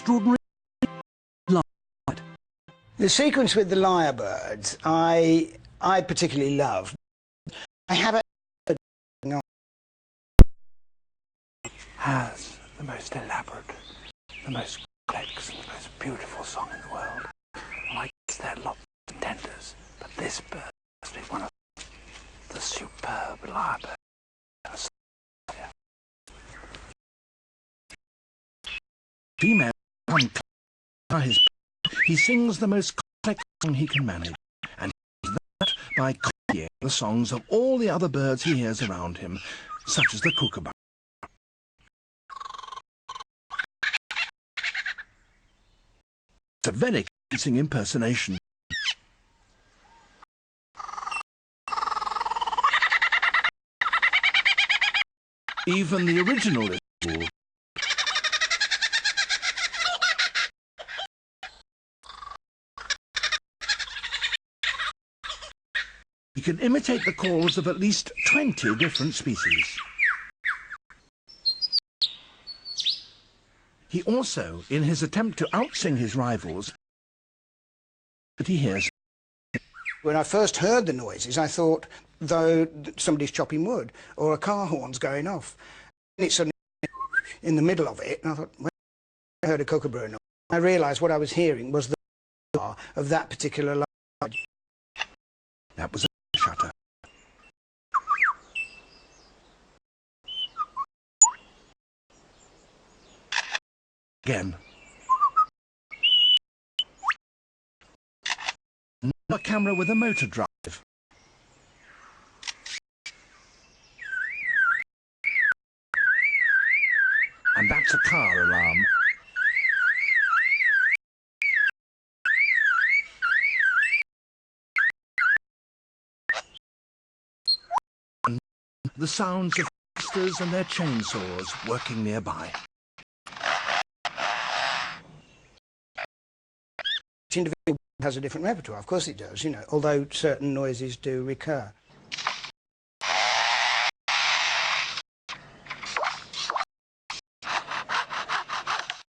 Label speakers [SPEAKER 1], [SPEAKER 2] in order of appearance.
[SPEAKER 1] extraordinary lyre.
[SPEAKER 2] The sequence with the lyrebirds, I particularly love. I have a
[SPEAKER 1] has the most elaborate, the most complex, and the most beautiful song in the world. And I guess there are lots of contenders, but this bird must be one of the superb lyrebirds. Female he sings the most complex song he can manage, and he does that by copying the songs of all the other birds he hears around him, such as the kookaburra. It's a very convincing impersonation. Even the original is cool. He can imitate the calls of at least 20 different species. He also, in his attempt to outsing his rivals, that he hears.
[SPEAKER 2] When I first heard the noises, I thought, though, somebody's chopping wood or a car horn's going off. And it's suddenly in the middle of it, and I thought, when I heard a kookaburra noise, I realised what I was hearing was the of that particular lodge.
[SPEAKER 1] That was a shutter. Again. A camera with a motor drive. And that's a car alarm. And the sounds of harvesters and their chainsaws working nearby.
[SPEAKER 2] Each individual has a different repertoire, of course it does, you know, although certain noises do recur.